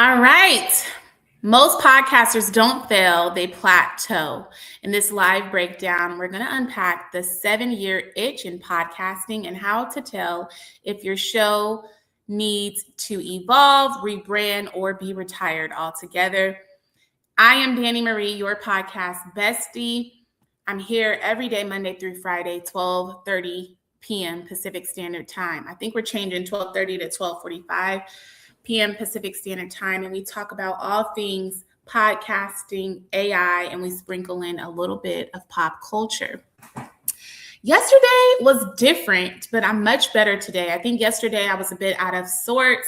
All right. Most podcasters don't fail, they plateau. In this live breakdown, we're going to unpack the 7-year itch in podcasting and how to tell if your show needs to evolve, rebrand, or be retired altogether. I am Danny Marie, your podcast bestie. I'm here every day, Monday through Friday, 12:30 p.m. Pacific Standard Time. I think we're changing 12:30 to 12:45 p.m. Pacific Standard Time, and we talk about all things podcasting, AI, and we sprinkle in a little bit of pop culture. Yesterday was different, but I'm much better today. I think yesterday I was a bit out of sorts.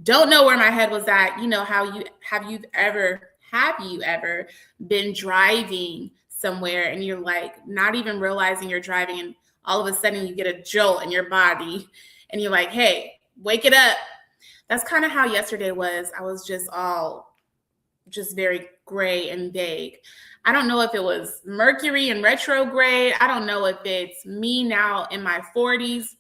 Don't know where my head was at. You know, have you ever been driving somewhere and you're like not even realizing you're driving, and all of a sudden you get a jolt in your body and you're like, hey, wake it up. That's kind of how yesterday was. I was just very gray and vague. I don't know if it was Mercury in retrograde. I don't know if it's me now in my 40s,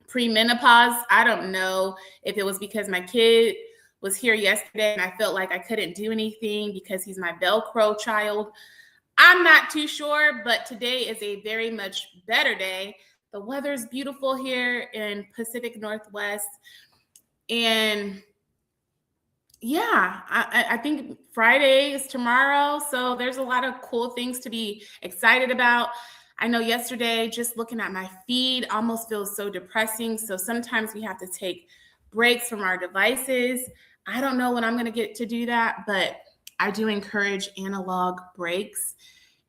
pre-menopause. I don't know if it was because my kid was here yesterday and I felt like I couldn't do anything because he's my Velcro child. I'm not too sure, but today is a very much better day. The weather's beautiful here in Pacific Northwest. And yeah, I think Friday is tomorrow. So there's a lot of cool things to be excited about. I know yesterday, just looking at my feed almost feels so depressing. So sometimes we have to take breaks from our devices. I don't know when I'm going to get to do that, but I do encourage analog breaks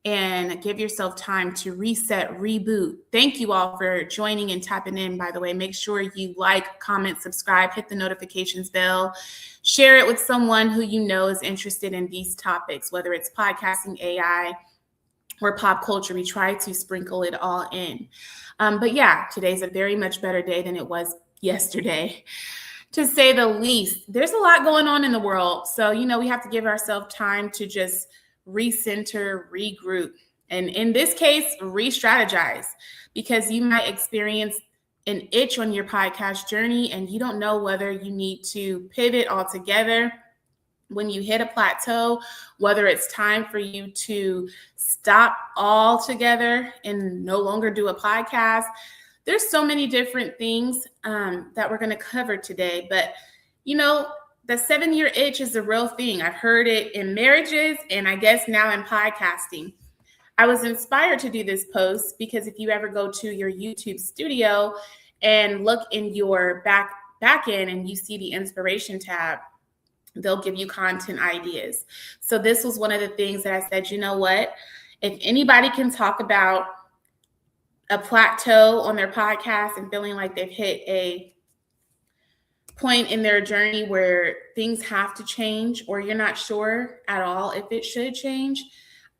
and give yourself time to reset, reboot. Thank you all for joining and tapping in, by the way. Make sure you like, comment, subscribe, hit the notifications bell, share it with someone who you know is interested in these topics, whether it's podcasting, AI, or pop culture. We try to sprinkle it all in. But yeah, today's a very much better day than it was yesterday, to say the least. There's a lot going on in the world. So, we have to give ourselves time to just recenter, regroup, and in this case, re-strategize, because you might experience an itch on your podcast journey and you don't know whether you need to pivot altogether when you hit a plateau, whether it's time for you to stop altogether and no longer do a podcast. There's so many different things that we're going to cover today, but the 7-year itch is a real thing. I've heard it in marriages and I guess now in podcasting. I was inspired to do this post because if you ever go to your YouTube studio and look in your back end and you see the inspiration tab, they'll give you content ideas. So this was one of the things that I said, you know what? If anybody can talk about a plateau on their podcast and feeling like they've hit a point in their journey where things have to change, or you're not sure at all if it should change,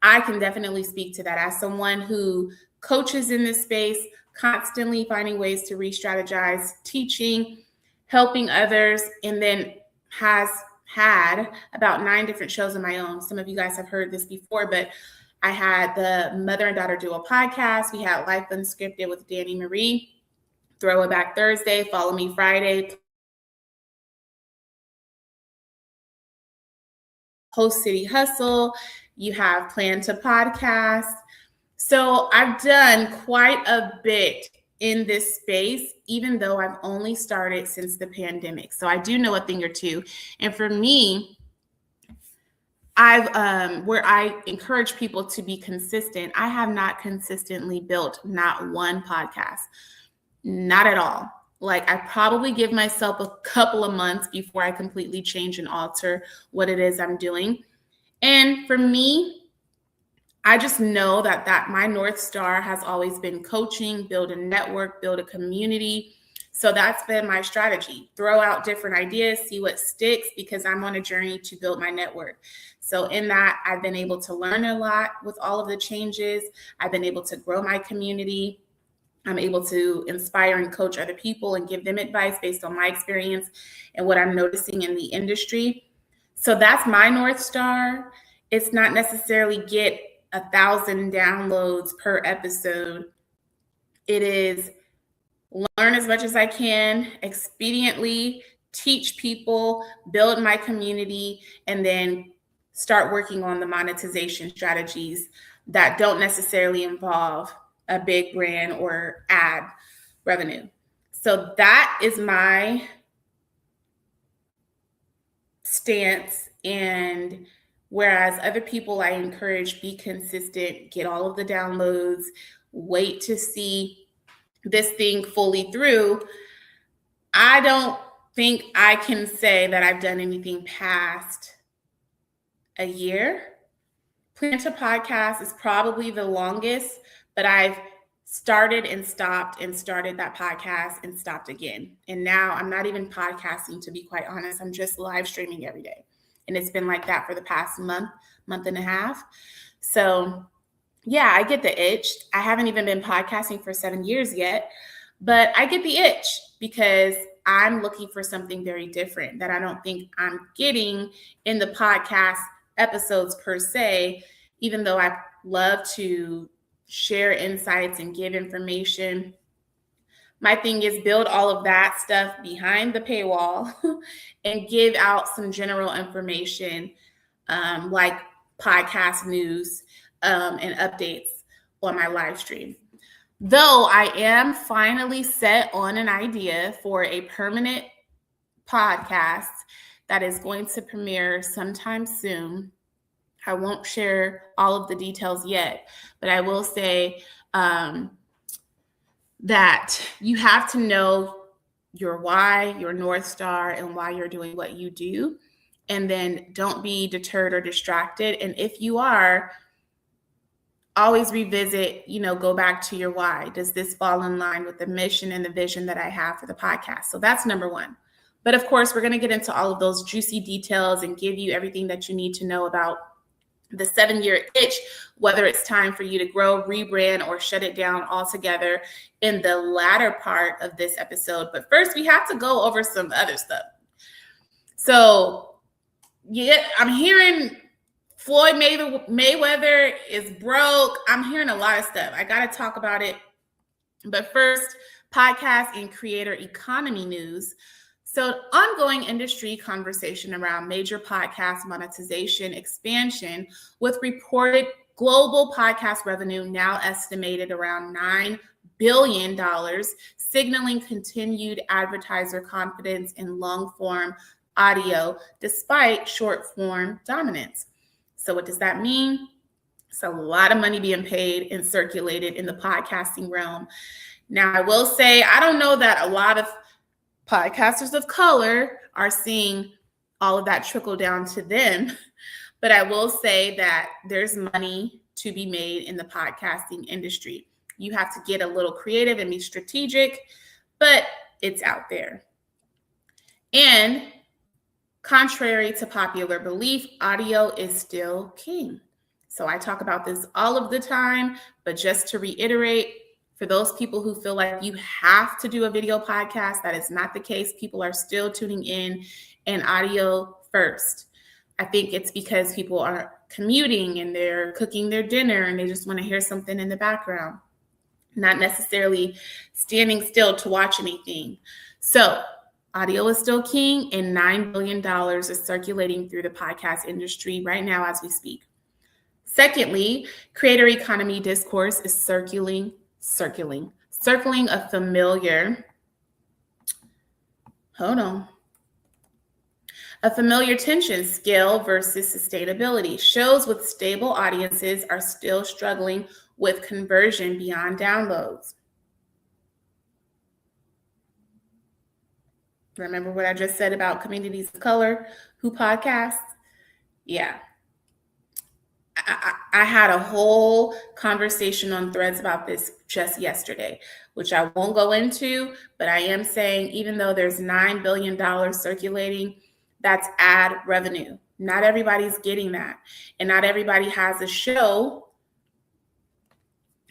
I can definitely speak to that as someone who coaches in this space, constantly finding ways to re-strategize, teaching, helping others, and then has had about 9 different shows of my own. Some of you guys have heard this before, but I had the Mother and Daughter Duo podcast. We had Life Unscripted with Danny Marie, Throwback Thursday, Follow Me Friday, Host City Hustle, you have Plan to Podcast. So I've done quite a bit in this space, even though I've only started since the pandemic. So I do know a thing or two. And for me, where I encourage people to be consistent, I have not consistently built not one podcast, not at all. Like, I probably give myself a couple of months before I completely change and alter what it is I'm doing. And for me, I just know that my North Star has always been coaching, build a network, build a community. So that's been my strategy. Throw out different ideas, see what sticks, because I'm on a journey to build my network. So in that, I've been able to learn a lot with all of the changes. I've been able to grow my community. I'm able to inspire and coach other people and give them advice based on my experience and what I'm noticing in the industry. So that's my North Star. It's not necessarily get 1,000 downloads per episode. It is learn as much as I can expediently, teach people, build my community, and then start working on the monetization strategies that don't necessarily involve a big brand or ad revenue. So that is my stance. And whereas other people, I encourage, be consistent, get all of the downloads, wait to see this thing fully through, I don't think I can say that I've done anything past a year. Plan to Podcast is probably the longest, but I've started and stopped and started that podcast and stopped again. And now I'm not even podcasting, to be quite honest. I'm just live streaming every day. And it's been like that for the past month and a half. So yeah, I get the itch. I haven't even been podcasting for 7 years yet, but I get the itch because I'm looking for something very different that I don't think I'm getting in the podcast episodes per se, even though I love to share insights and give information. My thing is build all of that stuff behind the paywall and give out some general information like podcast news and updates on my live stream. Though I am finally set on an idea for a permanent podcast that is going to premiere sometime soon. I won't share all of the details yet, but I will say that you have to know your why, your North Star, and why you're doing what you do. And then don't be deterred or distracted. And if you are, always revisit, go back to your why. Does this fall in line with the mission and the vision that I have for the podcast? So that's number one. But of course, we're going to get into all of those juicy details and give you everything that you need to know about the 7-year itch, whether it's time for you to grow, rebrand, or shut it down altogether in the latter part of this episode. But first, we have to go over some other stuff. So yeah, I'm hearing Floyd Mayweather is broke. I'm hearing a lot of stuff. I got to talk about it. But first, podcast and creator economy news. So ongoing industry conversation around major podcast monetization expansion, with reported global podcast revenue now estimated around $9 billion, signaling continued advertiser confidence in long-form audio despite short-form dominance. So what does that mean? It's a lot of money being paid and circulated in the podcasting realm. Now, I will say, I don't know that a lot of podcasters of color are seeing all of that trickle down to them, but I will say that there's money to be made in the podcasting industry. You have to get a little creative and be strategic, but it's out there. And contrary to popular belief, audio is still king. So I talk about this all of the time, but just to reiterate, for those people who feel like you have to do a video podcast, that is not the case. People are still tuning in and audio first. I think it's because people are commuting and they're cooking their dinner and they just want to hear something in the background, not necessarily standing still to watch anything. So audio is still king, and $9 billion is circulating through the podcast industry right now as we speak. Secondly, creator economy discourse is circling a familiar, a familiar tension: scale versus sustainability. Shows with stable audiences are still struggling with conversion beyond downloads. Remember what I just said about communities of color who podcast? Yeah. I had a whole conversation on Threads about this just yesterday, which I won't go into, but I am saying even though there's $9 billion circulating, that's ad revenue. Not everybody's getting that. And not everybody has a show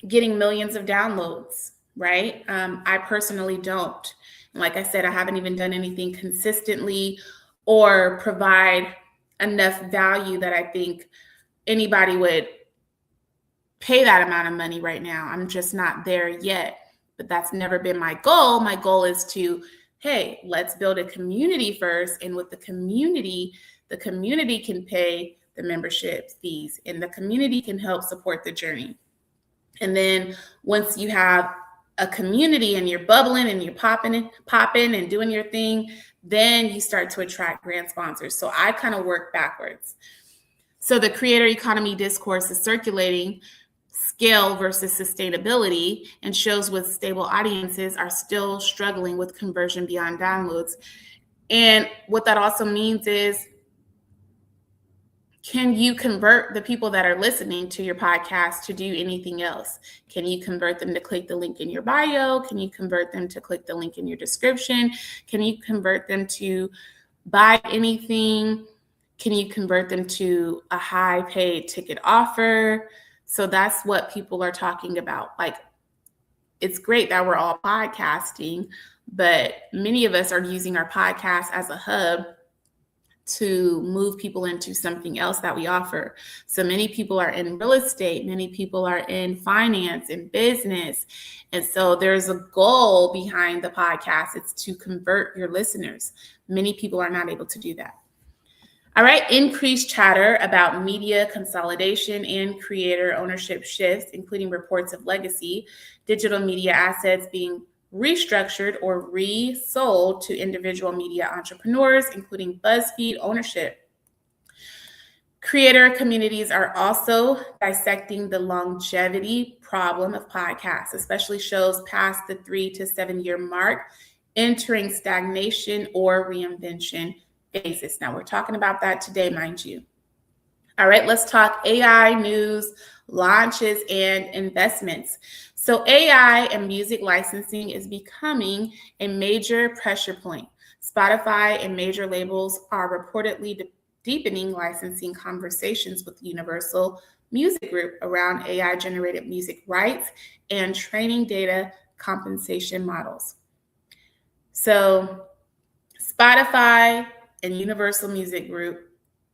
getting millions of downloads, right? I personally don't. Like I said, I haven't even done anything consistently or provide enough value that I think anybody would pay that amount of money right now. I'm just not there yet, but that's never been my goal. My goal is to hey, let's build a community first. And with the community can pay the membership fees and the community can help support the journey. And then once you have a community and you're bubbling and you're popping and doing your thing, then you start to attract grant sponsors. So I kind of work backwards. So the creator economy discourse is circulating scale versus sustainability and shows with stable audiences are still struggling with conversion beyond downloads. And what that also means is, can you convert the people that are listening to your podcast to do anything else? Can you convert them to click the link in your bio? Can you convert them to click the link in your description? Can you convert them to buy anything? Can you convert them to a high paid ticket offer? So that's what people are talking about. Like, it's great that we're all podcasting, but many of us are using our podcast as a hub to move people into something else that we offer. So many people are in real estate, many people are in finance and business. And so there's a goal behind the podcast. It's to convert your listeners. Many people are not able to do that. All right, increased chatter about media consolidation and creator ownership shifts, including reports of legacy, digital media assets being restructured or resold to individual media entrepreneurs, including BuzzFeed ownership. Creator communities are also dissecting the longevity problem of podcasts, especially shows past the 3 to 7 year mark, entering stagnation or reinvention phases. Now, we're talking about that today, mind you. All right, let's talk AI news, launches, and investments. So AI and music licensing is becoming a major pressure point. Spotify and major labels are reportedly deepening licensing conversations with Universal Music Group around AI-generated music rights and training data compensation models. So Spotify and Universal Music Group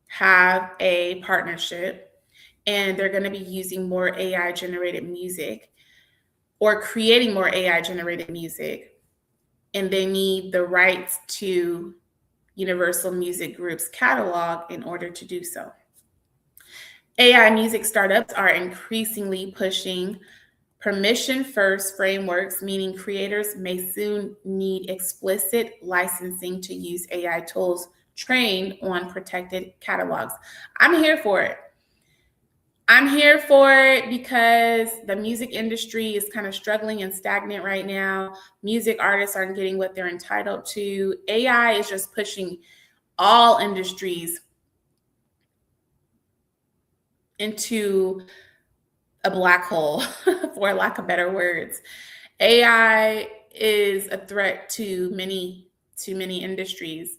have a partnership, and they're going to be using more AI-generated music or creating more AI-generated music, and they need the rights to Universal Music Group's catalog in order to do so. AI music startups are increasingly pushing permission-first frameworks, meaning creators may soon need explicit licensing to use AI tools trained on protected catalogs. I'm here for it. I'm here for it because the music industry is kind of struggling and stagnant right now. Music artists aren't getting what they're entitled to. AI is just pushing all industries into a black hole, for lack of better words. AI is a threat to many industries.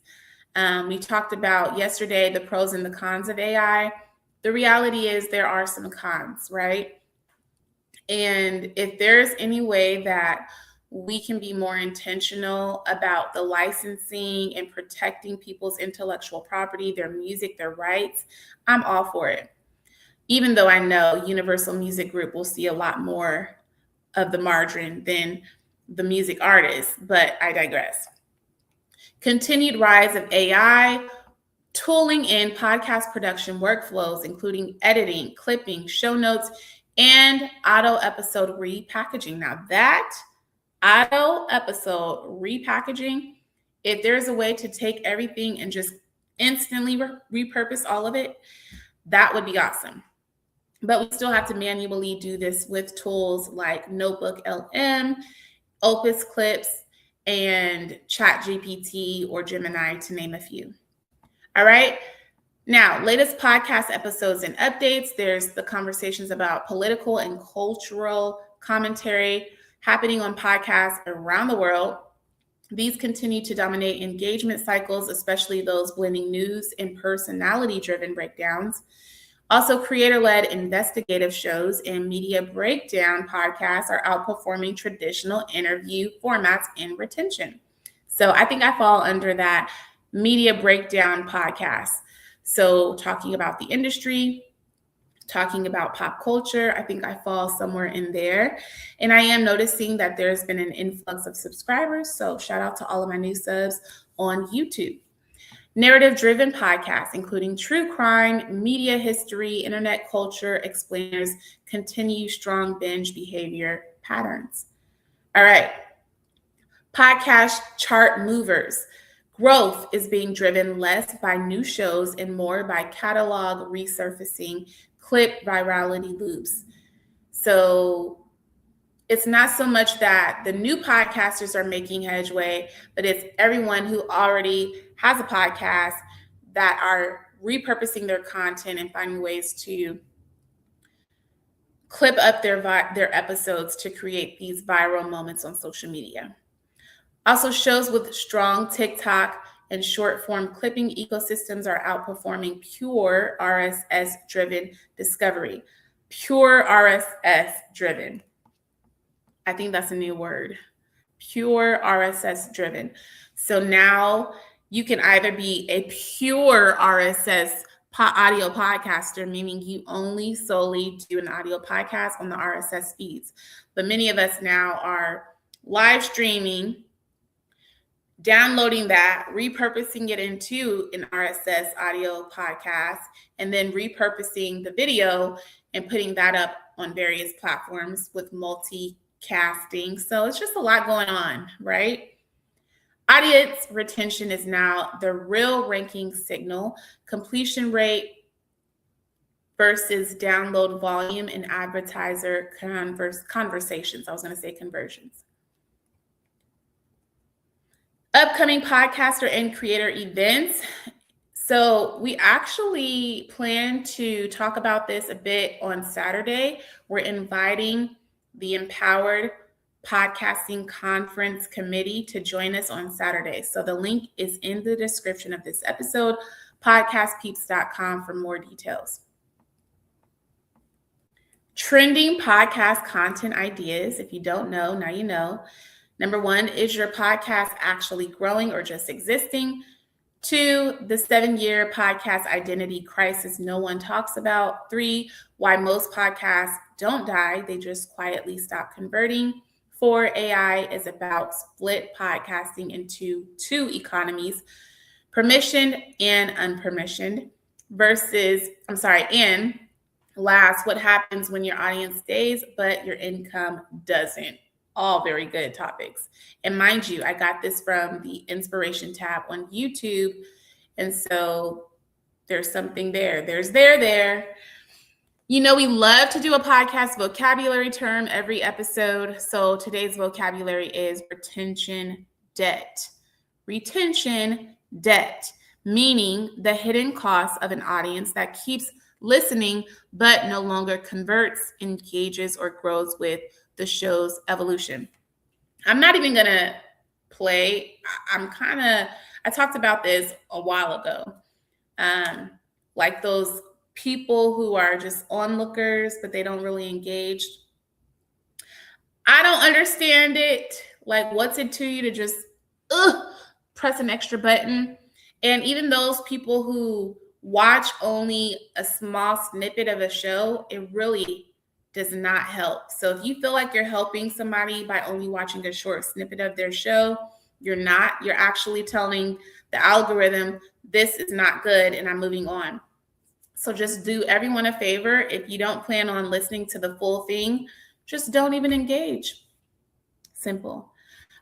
We talked about yesterday the pros and the cons of AI. The reality is there are some cons, right? And if there's any way that we can be more intentional about the licensing and protecting people's intellectual property, their music, their rights, I'm all for it. Even though I know Universal Music Group will see a lot more of the margin than the music artists, but I digress. Continued rise of AI, tooling in podcast production workflows, including editing, clipping, show notes, and auto episode repackaging. Now that auto episode repackaging, if there's a way to take everything and just instantly repurpose all of it, that would be awesome. But we still have to manually do this with tools like Notebook LM, Opus Clips, and ChatGPT or Gemini, to name a few. All right. Now, latest podcast episodes and updates. There's the conversations about political and cultural commentary happening on podcasts around the world. These continue to dominate engagement cycles, especially those blending news and personality-driven breakdowns. Also, creator-led investigative shows and media breakdown podcasts are outperforming traditional interview formats in retention. So I think I fall under that media breakdown podcast. So talking about the industry, talking about pop culture. I think I fall somewhere in there. And I am noticing that there's been an influx of subscribers. So shout out to all of my new subs on YouTube. Narrative-driven podcasts, including true crime, media history, internet culture explainers, continue strong binge behavior patterns. All right. Podcast chart movers. Growth is being driven less by new shows and more by catalog resurfacing, clip virality loops. So it's not so much that the new podcasters are making headway, but it's everyone who already has a podcast that are repurposing their content and finding ways to clip up their episodes to create these viral moments on social media. Also, shows with strong TikTok and short form clipping ecosystems are outperforming pure RSS driven discovery. Pure RSS driven. I think that's a new word. Pure RSS driven. So now you can either be a pure RSS audio podcaster, meaning you only solely do an audio podcast on the RSS feeds. But many of us now are live streaming, downloading that, repurposing it into an RSS audio podcast, and then repurposing the video and putting that up on various platforms with multicasting. So it's just a lot going on, right? Audience retention is now the real ranking signal. Completion rate versus download volume and advertiser conversations. I was going to say conversions. Upcoming podcaster and creator events. So we actually plan to talk about this a bit on Saturday. We're inviting the Empowered Podcasting Conference Committee to join us on Saturday. So the link is in the description of this episode, podcastpeeps.com for more details. Trending podcast content ideas. If you don't know, now you know. Number 1, is your podcast actually growing or just existing? 2, the 7-year podcast identity crisis no one talks about. 3, why most podcasts don't die, they just quietly stop converting. 4, AI is about split podcasting into 2 economies, permissioned and unpermissioned and last, what happens when your audience stays but your income doesn't? All very good topics. And mind you, I got this from the inspiration tab on YouTube. And so there's something there. There's there. You know, we love to do a podcast vocabulary term every episode. So today's vocabulary is retention debt. Retention debt, meaning the hidden cost of an audience that keeps listening but no longer converts, engages, or grows with the show's evolution. I'm not even gonna play. I talked about this a while ago. Like those people who are just onlookers, but they don't really engage. I don't understand it. Like, what's it to you to just press an extra button? And even those people who watch only a small snippet of a show, it really does not help. So if you feel like you're helping somebody by only watching a short snippet of their show, you're not. You're actually telling the algorithm, this is not good and I'm moving on. So just do everyone a favor. If you don't plan on listening to the full thing, just don't even engage. Simple.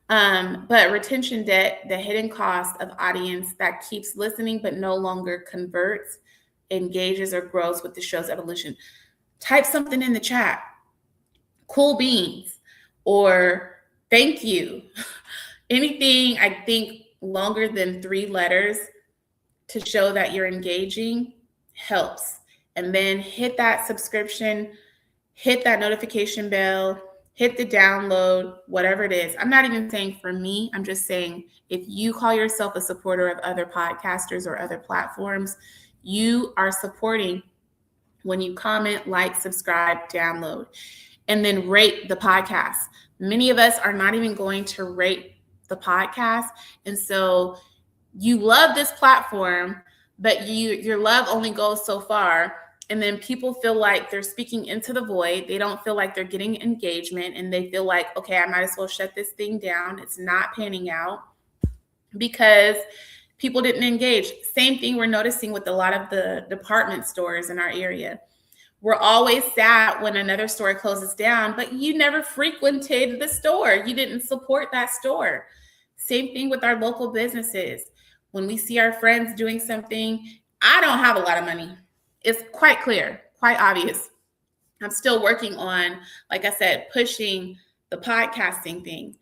But retention debt, the hidden cost of audience that keeps listening but no longer converts, engages, or grows with the show's evolution. Type something in the chat. Cool beans or thank you. Anything I think longer than 3 letters to show that you're engaging helps. And then hit that subscription, hit that notification bell, hit the download, whatever it is. I'm not even saying for me. I'm just saying if you call yourself a supporter of other podcasters or other platforms, you are supporting when you comment, like, subscribe, download, and then rate the podcast. Many of us are not even going to rate the podcast. And so you love this platform, but your love only goes so far. And then people feel like they're speaking into the void. They don't feel like they're getting engagement, and they feel like, okay, I might as well shut this thing down. It's not panning out because people didn't engage. Same thing we're noticing with a lot of the department stores in our area. We're always sad when another store closes down, but you never frequented the store. You didn't support that store. Same thing with our local businesses. When we see our friends doing something, I don't have a lot of money. It's quite clear, quite obvious. I'm still working on, like I said, pushing the podcasting thing.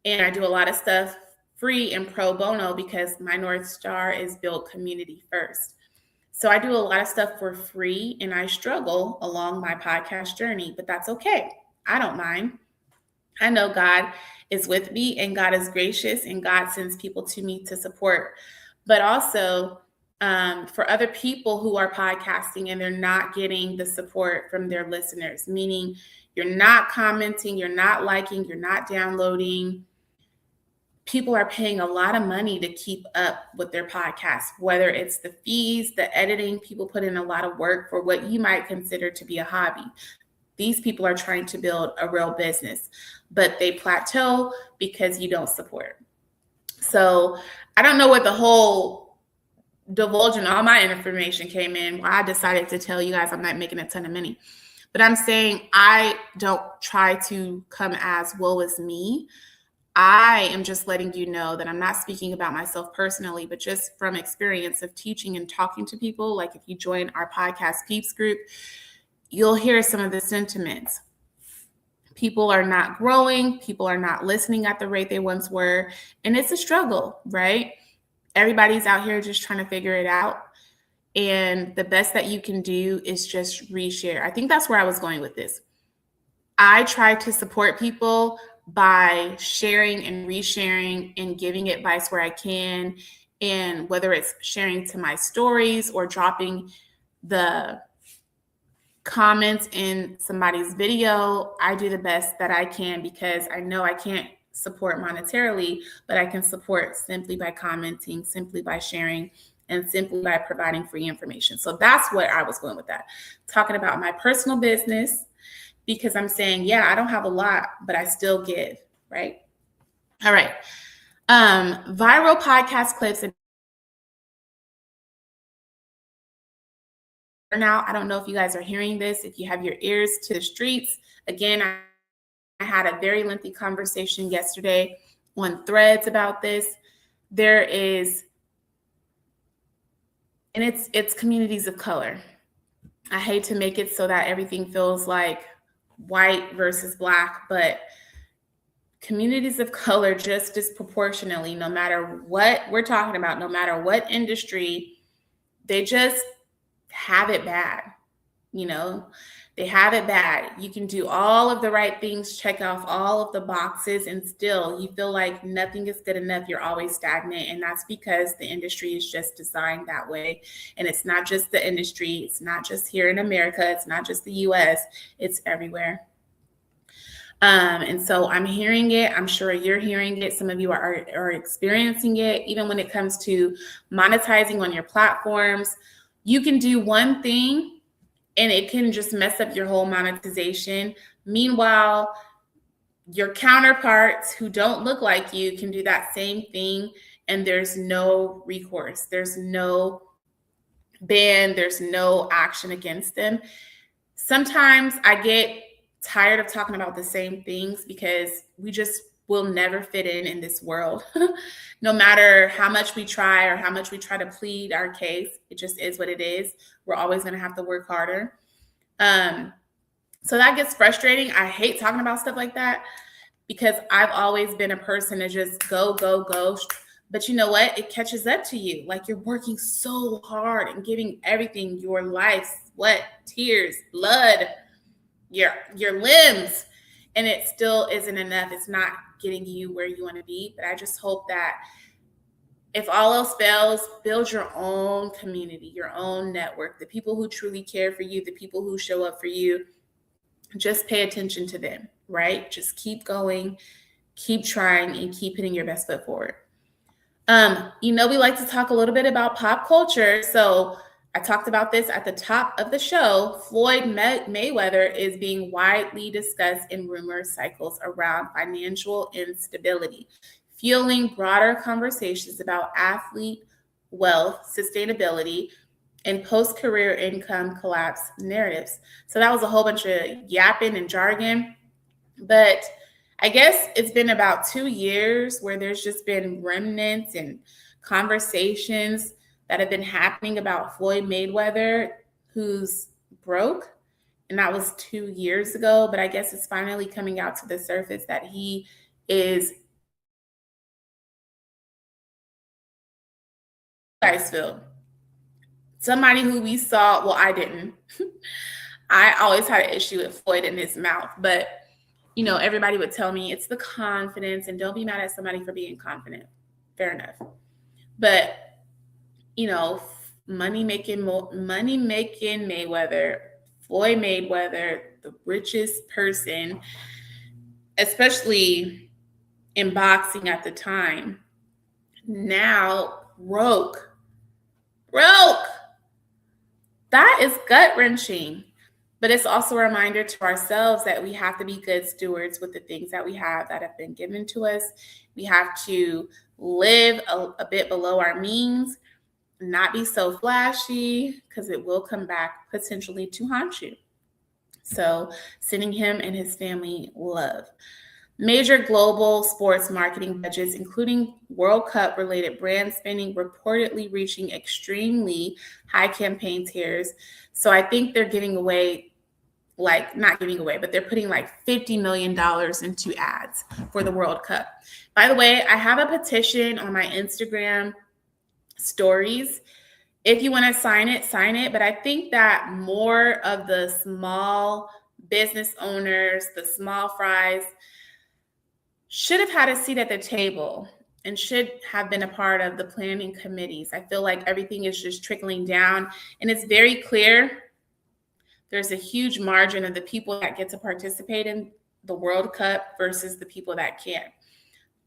And I do a lot of stuff free and pro bono because my North Star is build community first. So I do a lot of stuff for free, and I struggle along my podcast journey, but that's okay. I don't mind. I know God is with me, and God is gracious, and God sends people to me to support. But also, for other people who are podcasting and they're not getting the support from their listeners, meaning you're not commenting, you're not liking, you're not downloading. People are paying a lot of money to keep up with their podcast, whether it's the fees, the editing. People put in a lot of work for what you might consider to be a hobby. These people are trying to build a real business, but they plateau because you don't support. So I don't know what the whole divulging all my information came in, why I decided to tell you guys I'm not making a ton of money. But I'm saying I don't try to come as woe is me. I am just letting you know that I'm not speaking about myself personally, but just from experience of teaching and talking to people. Like if you join our podcast peeps group, you'll hear some of the sentiments. People are not growing. People are not listening at the rate they once were. And it's a struggle, right? Everybody's out here just trying to figure it out. And the best that you can do is just reshare. I think that's where I was going with this. I try to support people by sharing and resharing and giving advice where I can. And whether it's sharing to my stories or dropping the comments in somebody's video, I do the best that I can because I know I can't support monetarily, but I can support simply by commenting, simply by sharing, and simply by providing free information. So that's what I was going with that. Talking about my personal business, because I'm saying, yeah, I don't have a lot, but I still give, right? All right. Viral podcast clips and now, I don't know if you guys are hearing this, if you have your ears to the streets. Again, I had a very lengthy conversation yesterday on Threads about this. There is, and it's communities of color. I hate to make it so that everything feels like white versus black, but communities of color just disproportionately, no matter what we're talking about, no matter what industry, they just have it bad. You know, they have it bad. You can do all of the right things, check off all of the boxes, and still you feel like nothing is good enough. You're always stagnant. And that's because the industry is just designed that way. And it's not just the industry. It's not just here in America. It's not just the US. It's everywhere. And so I'm hearing it. I'm sure you're hearing it. Some of you are experiencing it. Even when it comes to monetizing on your platforms, you can do one thing and it can just mess up your whole monetization. Meanwhile, your counterparts who don't look like you can do that same thing, and there's no recourse. There's no ban. There's no action against them. Sometimes I get tired of talking about the same things because we just will never fit in this world. No matter how much we try or how much we try to plead our case, it just is what it is. We're always going to have to work harder. So that gets frustrating. I hate talking about stuff like that because I've always been a person to just go. But you know what? It catches up to you. Like you're working so hard and giving everything, your life, sweat, tears, blood, your limbs, and it still isn't enough. It's not getting you where you want to be. But I just hope that if all else fails, build your own community, your own network, the people who truly care for you, the people who show up for you. Just pay attention to them, right? Just keep going, keep trying, and keep putting your best foot forward. We like to talk a little bit about pop culture. So I talked about this at the top of the show. Floyd Mayweather is being widely discussed in rumor cycles around financial instability, fueling broader conversations about athlete wealth, sustainability, and post-career income collapse narratives. So that was a whole bunch of yapping and jargon, but I guess it's been about 2 years where there's just been remnants and conversations that have been happening about Floyd Mayweather, who's broke. And that was 2 years ago. But I guess it's finally coming out to the surface that he is Guysville. Somebody who we saw, well, I didn't. I always had an issue with Floyd in his mouth, but everybody would tell me it's the confidence, and don't be mad at somebody for being confident. Fair enough. But, money making Mayweather, Floyd Mayweather, the richest person, especially in boxing at the time, now broke. That is gut wrenching. But it's also a reminder to ourselves that we have to be good stewards with the things that we have that have been given to us. We have to live a bit below our means, not be so flashy, because it will come back potentially to haunt you. So sending him and his family love. Major global sports marketing budgets, including World Cup related brand spending, reportedly reaching extremely high campaign tiers. So I think they're giving away, not giving away, but they're putting like $50 million into ads for the World Cup. By the way, I have a petition on my Instagram stories. If you want to sign it. But I think that more of the small business owners, the small fries, should have had a seat at the table and should have been a part of the planning committees. I feel like everything is just trickling down, and it's very clear there's a huge margin of the people that get to participate in the World Cup versus the people that can't.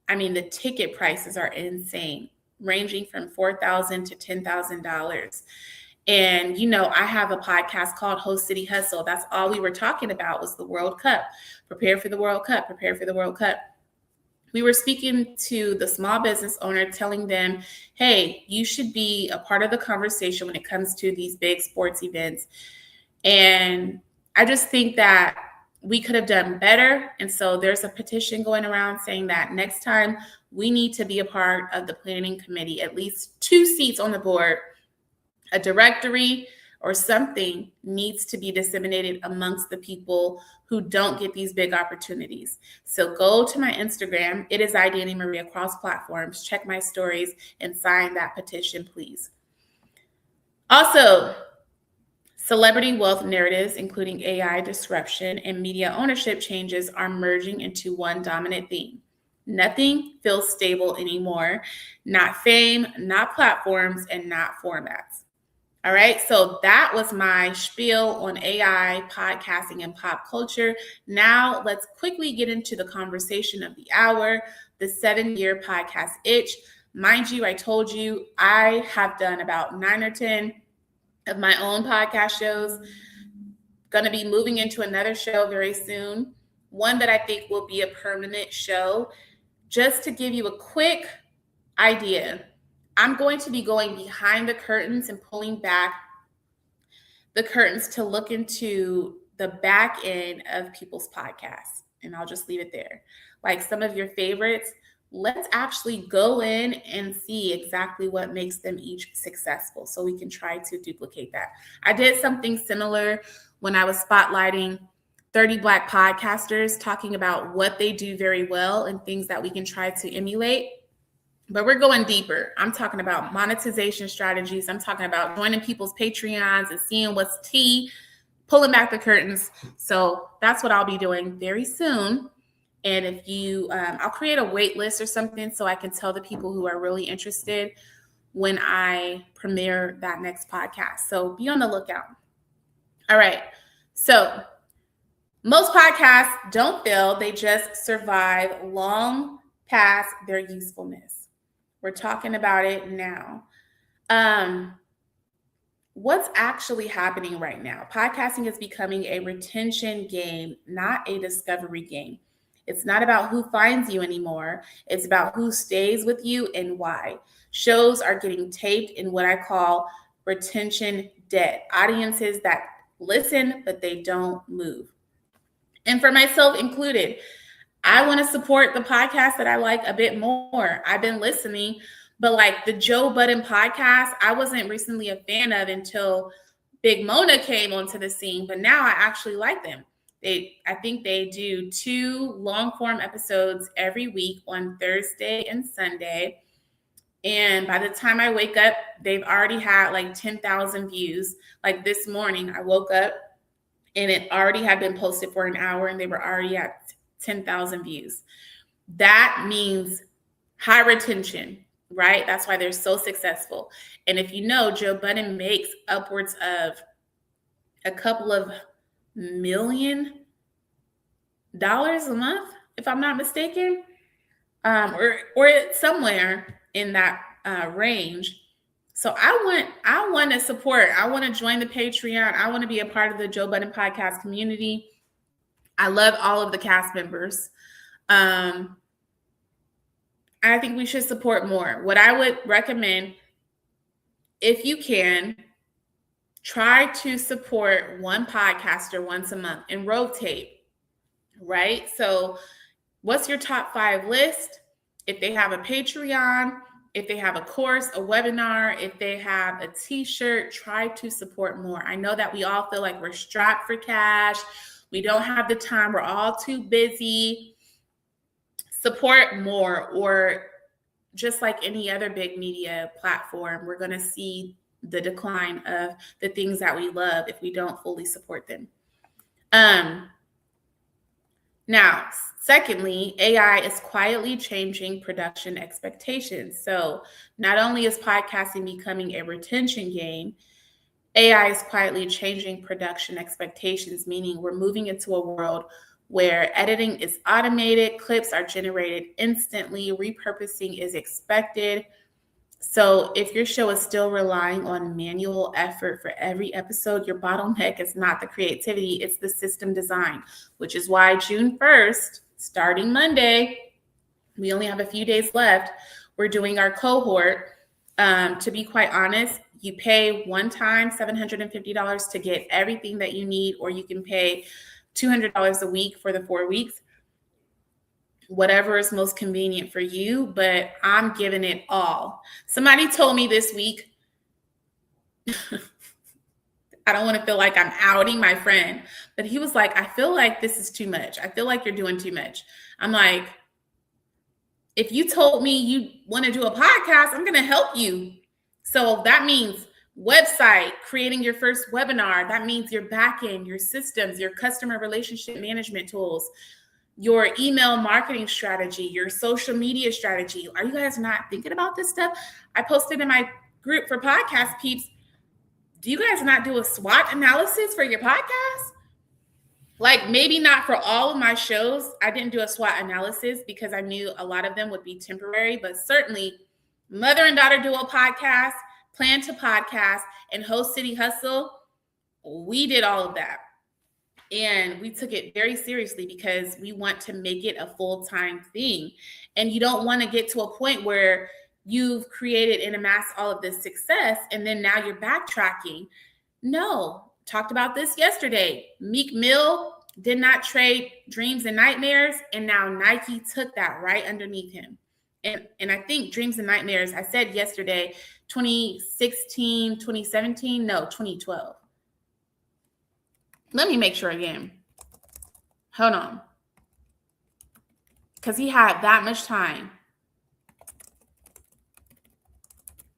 I mean, the ticket prices are insane, ranging from $4,000 to $10,000. And, I have a podcast called Host City Hustle. That's all we were talking about was the World Cup. Prepare for the World Cup. Prepare for the World Cup. We were speaking to the small business owner, telling them, hey, you should be a part of the conversation when it comes to these big sports events. And I just think that we could have done better. And so there's a petition going around saying that next time we need to be a part of the planning committee, at least 2 seats on the board, a directory or something needs to be disseminated amongst the people who don't get these big opportunities. So go to my Instagram. It is Danny Marie across platforms. Check my stories and sign that petition, please. Also, celebrity wealth narratives, including AI disruption and media ownership changes, are merging into one dominant theme. Nothing feels stable anymore. Not fame, not platforms, and not formats. All right, so that was my spiel on AI, podcasting, and pop culture. Now let's quickly get into the conversation of the hour, the 7-year podcast itch. Mind you, I told you I have done about 9 or 10 of my own podcast shows. Going to be moving into another show very soon, one that I think will be a permanent show. Just to give you a quick idea, I'm going to be going behind the curtains and pulling back the curtains to look into the back end of people's podcasts. And I'll just leave it there. Like some of your favorites, let's actually go in and see exactly what makes them each successful so we can try to duplicate that. I did something similar when I was spotlighting 30 Black podcasters, talking about what they do very well and things that we can try to emulate. But we're going deeper. I'm talking about monetization strategies. I'm talking about joining people's Patreons and seeing what's tea, pulling back the curtains. So that's what I'll be doing very soon. And if you, I'll create a wait list or something so I can tell the people who are really interested when I premiere that next podcast. So be on the lookout. All right. So most podcasts don't fail. They just survive long past their usefulness. We're talking about it now. what's actually happening right now? Podcasting is becoming a retention game, not a discovery game. It's not about who finds you anymore. It's about who stays with you and why. Shows are getting taped in what I call retention debt. Audiences that listen, but they don't move. And for myself included, I want to support the podcast that I like a bit more. I've been listening, but like the Joe Budden podcast, I wasn't recently a fan of until Big Mona came onto the scene, but now I actually like them. I think they do 2 long form episodes every week on Thursday and Sunday. And by the time I wake up, they've already had like 10,000 views. Like this morning, I woke up and it already had been posted for an hour and they were already at 10,000 views. That means high retention, right? That's why they're so successful. And if you know, Joe Budden makes upwards of a couple of $1 million a month, if I'm not mistaken, or somewhere in that range. So I want to support. I want to join the Patreon. I want to be a part of the Joe Budden podcast community. I love all of the cast members. I think we should support more. What I would recommend, if you can, try to support one podcaster once a month and rotate, right? So what's your top 5 list? If they have a Patreon, if they have a course, a webinar, if they have a t-shirt, try to support more. I know that we all feel like we're strapped for cash. We don't have the time. We're all too busy. Support more, or just like any other big media platform, we're going to see the decline of the things that we love if we don't fully support them. Now, secondly, AI is quietly changing production expectations. So not only is podcasting becoming a retention game, AI is quietly changing production expectations, meaning we're moving into a world where editing is automated, clips are generated instantly, repurposing is expected. So if your show is still relying on manual effort for every episode, your bottleneck is not the creativity, it's the system design, which is why June 1st, starting Monday, we only have a few days left, we're doing our cohort. To be quite honest, you pay one time $750 to get everything that you need, or you can pay $200 a week for the 4 weeks. Whatever is most convenient for you, but I'm giving it all. Somebody told me this week, I don't want to feel like I'm outing my friend, but he was like, I feel like this is too much. I feel like you're doing too much. I'm like, if you told me you want to do a podcast, I'm going to help you. So that means website, creating your first webinar. That means your backend, your systems, your customer relationship management tools, your email marketing strategy, your social media strategy. Are you guys not thinking about this stuff? I posted in my group for podcast peeps. Do you guys not do a SWOT analysis for your podcast? Like, maybe not for all of my shows. I didn't do a SWOT analysis because I knew a lot of them would be temporary, but certainly Mother and Daughter Duo podcast, Plan to Podcast, and Host City Hustle, we did all of that. And we took it very seriously because we want to make it a full-time thing. And you don't want to get to a point where you've created and amassed all of this success and then now you're backtracking. No, talked about this yesterday. Meek Mill did not trade Dreams and Nightmares, and now Nike took that right underneath him. And I think Dreams and Nightmares, I said yesterday, 2016, 2017, no, 2012. Let me make sure again. Hold on. Because he had that much time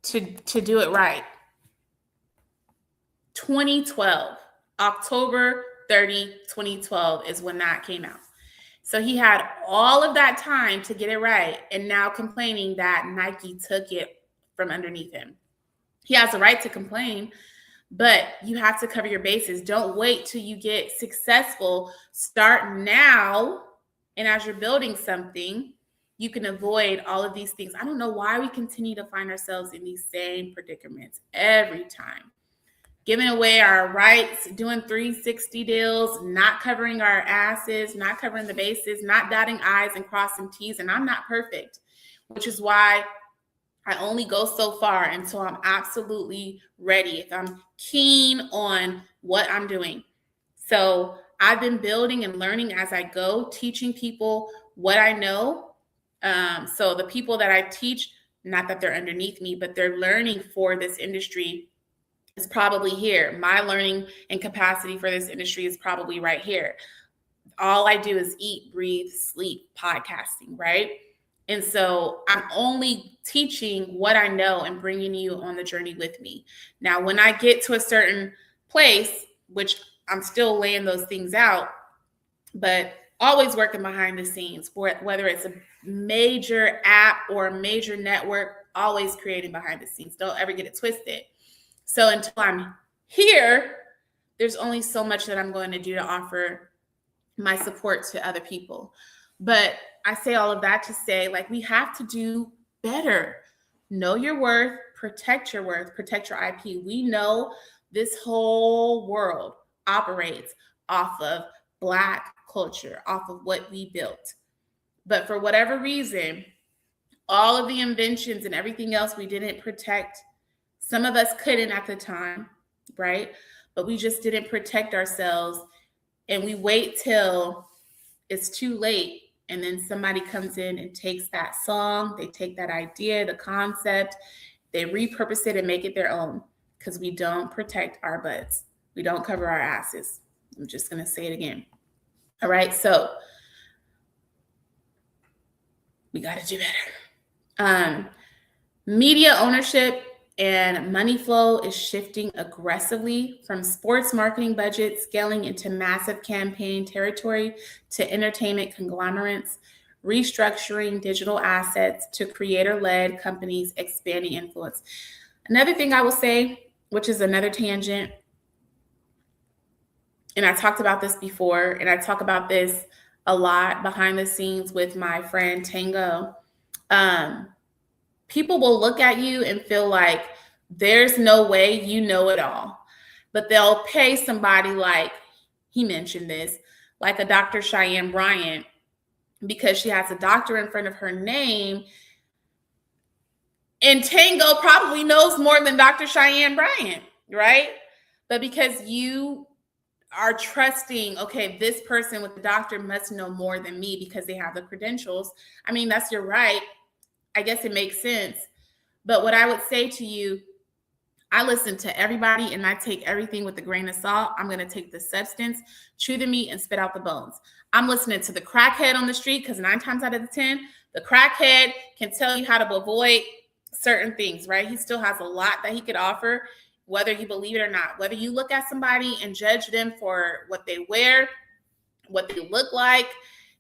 to do it right. 2012, October 30, 2012 is when that came out. So he had all of that time to get it right, and now complaining that Nike took it from underneath him. He has the right to complain, but you have to cover your bases. Don't wait till you get successful. Start now, and as you're building something, you can avoid all of these things. I don't know why we continue to find ourselves in these same predicaments every time. giving away our rights, doing 360 deals, not covering our asses, not covering the bases, not dotting I's and crossing T's. And I'm not perfect, which is why I only go so far until I'm absolutely ready, if I'm keen on what I'm doing. So I've been building and learning as I go, teaching people what I know. So the people that I teach, not that they're underneath me, but they're learning for this industry is probably here. My learning and capacity for this industry is probably right here. All I do is eat, breathe, sleep, podcasting, right? And so I'm only teaching what I know and bringing you on the journey with me. Now, when I get to a certain place, which I'm still laying those things out, but always working behind the scenes, whether it's a major app or a major network, always creating behind the scenes. Don't ever get it twisted. So until I'm here, there's only so much that I'm going to do to offer my support to other people. But I say all of that to say, like, we have to do better. Know your worth, protect your worth, protect your IP. We know this whole world operates off of Black culture, off of what we built. But for whatever reason, all of the inventions and everything else we didn't protect. Some of us couldn't at the time, right? But we just didn't protect ourselves. And we wait till it's too late. And then somebody comes in and takes that song, they take that idea, the concept, they repurpose it and make it their own, because we don't protect our butts. We don't cover our asses. I'm just going to say it again. All right. So we got to do better. Media ownership and money flow is shifting aggressively from sports marketing budgets scaling into massive campaign territory to entertainment conglomerates, restructuring digital assets to creator-led companies expanding influence. Another thing I will say, which is another tangent, and I talked about this before, and I talk about this a lot behind the scenes with my friend Tango. People will look at you and feel like there's no way you know it all, but they'll pay somebody like, he mentioned this, like a Dr. Cheyenne Bryant, because she has a doctor in front of her name. And Tango probably knows more than Dr. Cheyenne Bryant, right? But because you are trusting, okay, this person with the doctor must know more than me because they have the credentials. I mean, that's your right. I guess it makes sense. But what I would say to you, I listen to everybody and I take everything with a grain of salt. I'm going to take the substance, chew the meat, and spit out the bones. I'm listening to the crackhead on the street because 9 times out of the 10, the crackhead can tell you how to avoid certain things, right? He still has a lot that he could offer, whether you believe it or not. Whether you look at somebody and judge them for what they wear, what they look like,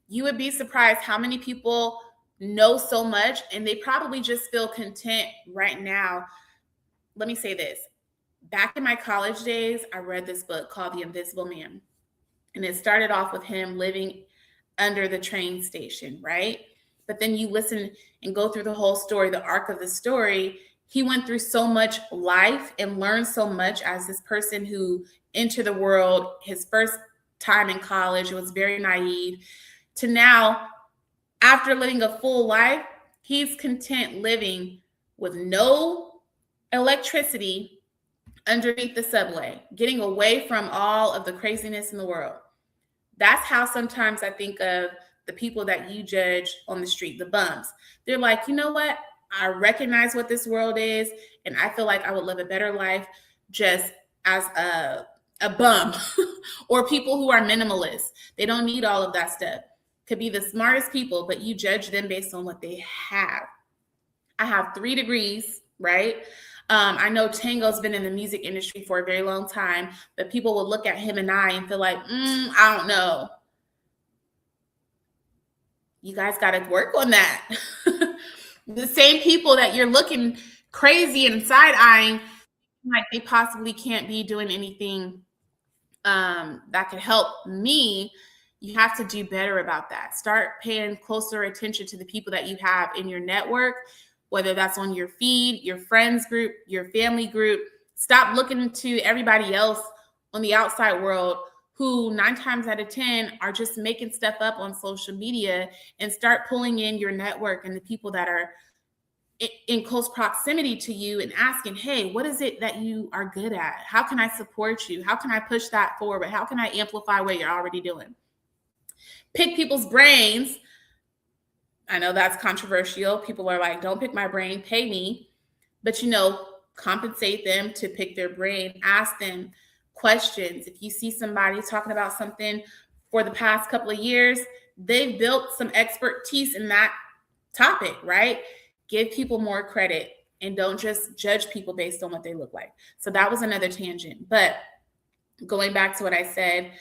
you would be surprised how many people know so much and they probably just feel content right now. Let me say this. Back in my college days, I read this book called The Invisible Man. And it started off with him living under the train station, right? But then you listen and go through the whole story, the arc of the story. He went through so much life and learned so much as this person who entered the world, his first time in college, it was very naive, to now, after living a full life, he's content living with no electricity underneath the subway, getting away from all of the craziness in the world. That's how sometimes I think of the people that you judge on the street, the bums. They're like, you know what? I recognize what this world is, and I feel like I would live a better life just as a bum. Or people who are minimalists. They don't need all of that stuff. Could be the smartest people, but you judge them based on what they have. I have 3 degrees, right? I know Tango's been in the music industry for a very long time, but people will look at him and I and feel like, I don't know. You guys got to work on that. The same people that you're looking crazy and side-eyeing, like they possibly can't be doing anything that could help me. You have to do better about that. Start paying closer attention to the people that you have in your network, whether that's on your feed, your friends group, your family group. Stop looking to everybody else on the outside world who 9 times out of 10 are just making stuff up on social media, and start pulling in your network and the people that are in close proximity to you and asking, hey, what is it that you are good at? How can I support you? How can I push that forward? How can I amplify what you're already doing? Pick people's brains. I know that's controversial. People are like, don't pick my brain, pay me. But, compensate them to pick their brain. Ask them questions. If you see somebody talking about something for the past couple of years, they've built some expertise in that topic, right? Give people more credit and don't just judge people based on what they look like. So that was another tangent. But going back to what I said,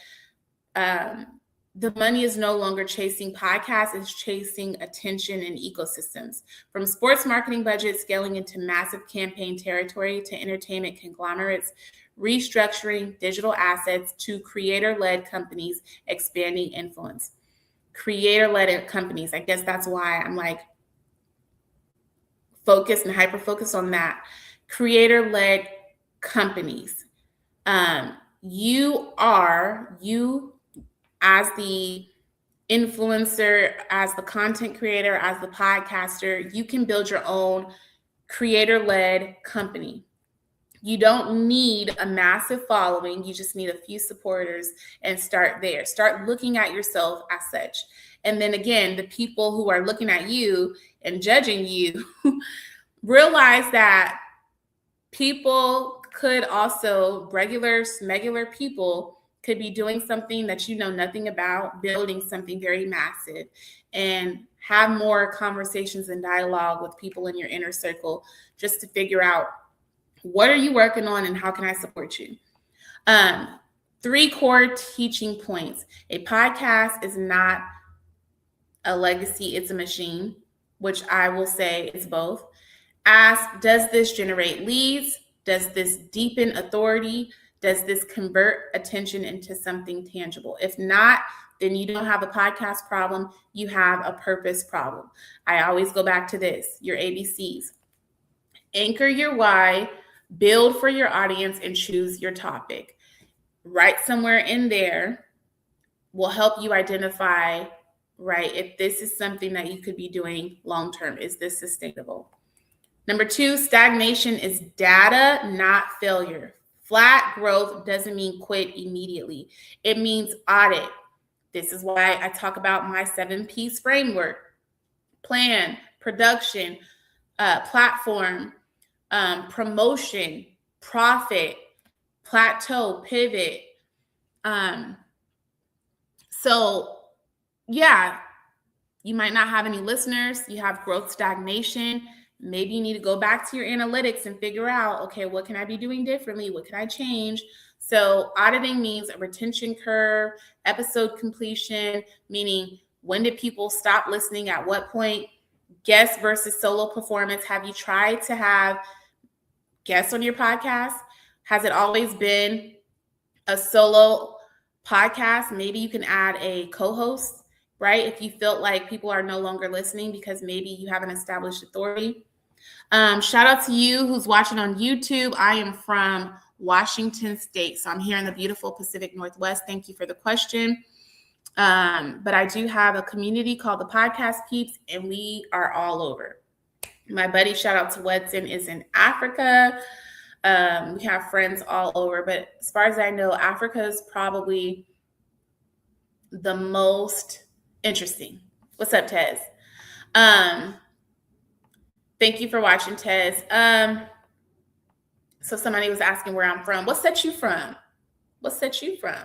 the money is no longer chasing podcasts, it's chasing attention and ecosystems. From sports marketing budgets scaling into massive campaign territory to entertainment conglomerates, restructuring digital assets to creator-led companies expanding influence. Creator-led companies, I guess that's why I'm like focused and hyper-focused on that. Creator-led companies. You as the influencer, as the content creator, as the podcaster, you can build your own creator-led company. You don't need a massive following. You just need a few supporters, and start there. Start looking at yourself as such. And then again, the people who are looking at you and judging you realize that people could also, regular people could be doing something that you know nothing about, building something very massive, and have more conversations and dialogue with people in your inner circle just to figure out what are you working on and how can I support you. 3 core teaching points. A podcast is not a legacy, it's a machine, which I will say is both. Ask, does this generate leads? Does this deepen authority? Does this convert attention into something tangible? If not, then you don't have a podcast problem. You have a purpose problem. I always go back to this, your ABCs. Anchor your why, build for your audience, and choose your topic. Right somewhere in there will help you identify, right, if this is something that you could be doing long-term. Is this sustainable? Number 2, stagnation is data, not failure. Flat growth doesn't mean quit immediately. It means audit. This is why I talk about my 7P's framework: plan, production, platform, promotion, profit, plateau, pivot. So yeah, you might not have any listeners. You have growth stagnation. Maybe you need to go back to your analytics and figure out, okay, what can I be doing differently? What can I change? So auditing means a retention curve, episode completion, meaning when did people stop listening? At what point? Guest versus solo performance. Have you tried to have guests on your podcast? Has it always been a solo podcast? Maybe you can add a co-host, right? If you felt like people are no longer listening because maybe you have an established authority. Shout out to you who's watching on YouTube. I am from Washington State, so I'm here in the beautiful Pacific Northwest. Thank you for the question. But I do have a community called the Podcast Peeps, and we are all over. My buddy, shout out to Wedson, is in Africa. We have friends all over, but as far as I know, Africa is probably the most interesting. What's up, Tez? Thank you for watching, Tez. So somebody was asking where I'm from. What set you from? What set you from?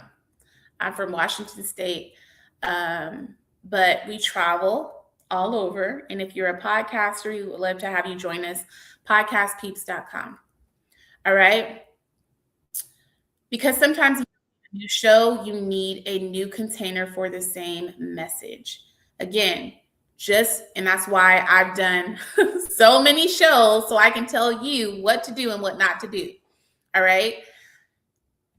I'm from Washington State, but we travel all over. And if you're a podcaster, we would love to have you join us, podcastpeeps.com. All right? Because sometimes you show you need a new container for the same message. Again, and that's why I've done so many shows, so I can tell you what to do and what not to do. All right?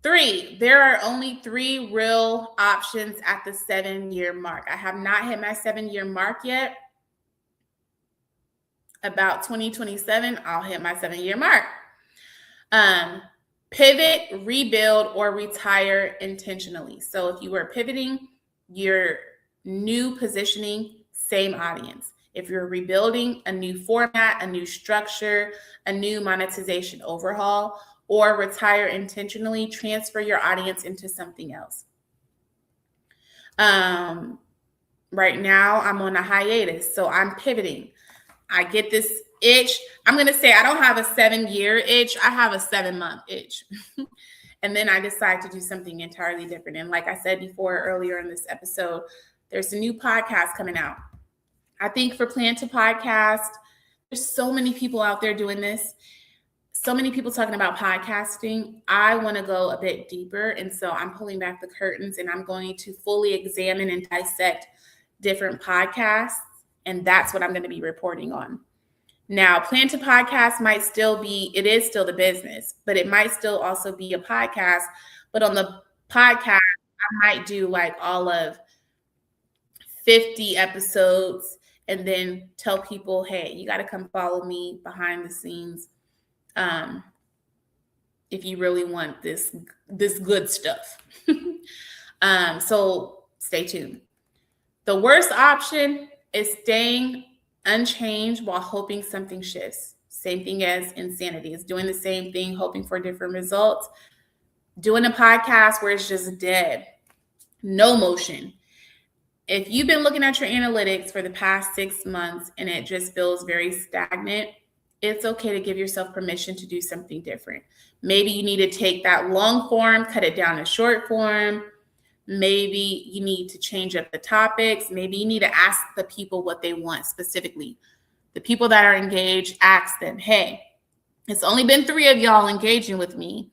3, there are only 3 real options at the 7-year mark. I have not hit my 7-year mark yet. About 2027, I'll hit my 7-year mark. Pivot, rebuild, or retire intentionally. So if you were pivoting, your new positioning, same audience. If you're rebuilding, a new format, a new structure, a new monetization overhaul, or retire intentionally, transfer your audience into something else. Right now, I'm on a hiatus, so I'm pivoting. I get this itch. I'm going to say I don't have a 7-year itch. I have a 7-month itch. And then I decide to do something entirely different. And like I said before earlier in this episode, there's a new podcast coming out. I think for Plan to Podcast, there's so many people out there doing this. So many people talking about podcasting. I want to go a bit deeper. And so I'm pulling back the curtains and I'm going to fully examine and dissect different podcasts. And that's what I'm going to be reporting on. Now, Plan to Podcast might still be, it is still the business, but it might still also be a podcast. But on the podcast, I might do like all of 50 episodes and then tell people, hey, you got to come follow me behind the scenes if you really want this good stuff. So stay tuned. The worst option is staying unchanged while hoping something shifts. Same thing as insanity. It's doing the same thing, hoping for different results. Doing a podcast where it's just dead, no motion. If you've been looking at your analytics for the past 6 months and it just feels very stagnant, it's okay to give yourself permission to do something different. Maybe you need to take that long form, cut it down to short form. Maybe you need to change up the topics. Maybe you need to ask the people what they want specifically. The people that are engaged, ask them, hey, it's only been 3 of y'all engaging with me.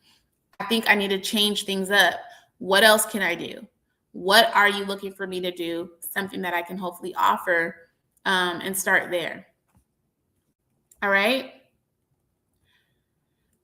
I think I need to change things up. What else can I do? What are you looking for me to do? Something that I can hopefully offer and start there. All right.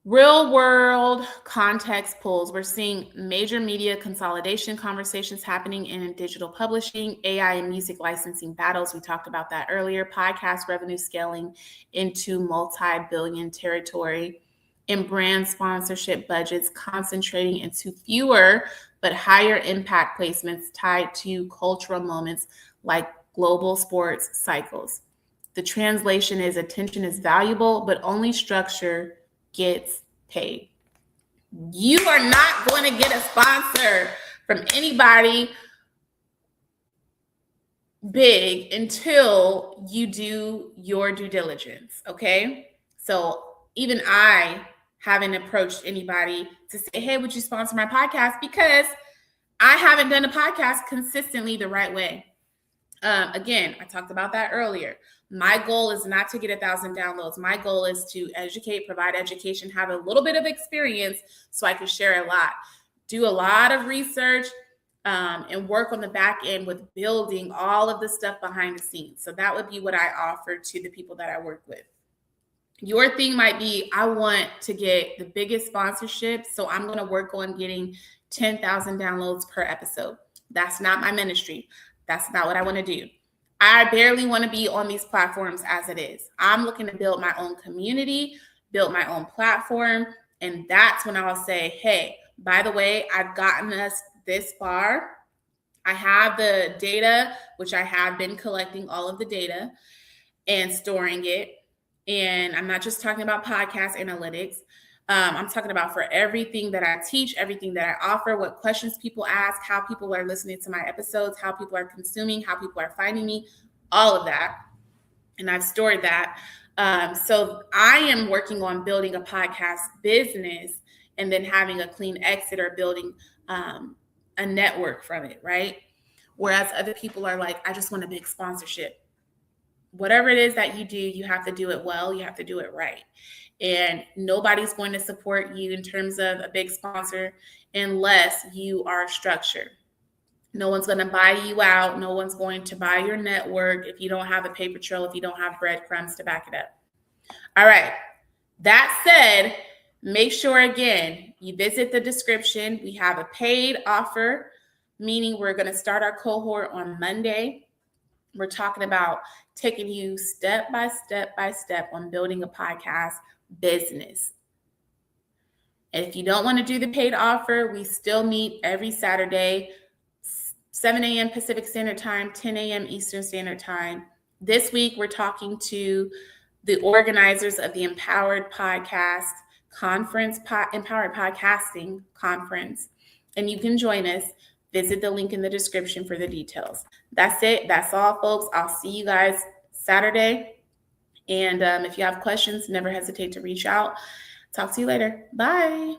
Real world context pulls. We're seeing major media consolidation conversations happening in digital publishing, AI and music licensing battles. We talked about that earlier. Podcast revenue scaling into multi-billion territory, and brand sponsorship budgets concentrating into fewer but higher impact placements tied to cultural moments like global sports cycles. The translation is attention is valuable, but only structure gets paid. You are not going to get a sponsor from anybody big until you do your due diligence, okay? So even I haven't approached anybody to say, hey, would you sponsor my podcast? Because I haven't done a podcast consistently the right way. Again, I talked about that earlier. My goal is not to get 1,000 downloads. My goal is to educate, provide education, have a little bit of experience so I can share a lot, do a lot of research, and work on the back end with building all of the stuff behind the scenes. So that would be what I offer to the people that I work with. Your thing might be, I want to get the biggest sponsorship, so I'm going to work on getting 10,000 downloads per episode. That's not my ministry. That's not what I want to do. I barely want to be on these platforms as it is. I'm looking to build my own community, build my own platform. And that's when I'll say, hey, by the way, I've gotten us this far. I have the data, which I have been collecting all of the data and storing it. And I'm not just talking about podcast analytics. I'm talking about for everything that I teach, everything that I offer, what questions people ask, how people are listening to my episodes, how people are consuming, how people are finding me, all of that. And I've stored that. So I am working on building a podcast business and then having a clean exit or building a network from it, right? Whereas other people are like, I just want a big sponsorship. Whatever it is that you do, you have to do it well. You have to do it right. And nobody's going to support you in terms of a big sponsor unless you are structured. No one's going to buy you out. No one's going to buy your network if you don't have a paper trail, if you don't have breadcrumbs to back it up. All right. That said, make sure, again, you visit the description. We have a paid offer, meaning we're going to start our cohort on Monday. We're talking about taking you step by step on building a podcast business. And if you don't want to do the paid offer, we still meet every Saturday, 7 a.m. Pacific Standard Time, 10 a.m. Eastern Standard Time. This week, we're talking to the organizers of the Empowered Podcast Conference, Empowered Podcasting Conference, and you can join us. Visit the link in the description for the details. That's it. That's all, folks. I'll see you guys Saturday. And if you have questions, never hesitate to reach out. Talk to you later. Bye.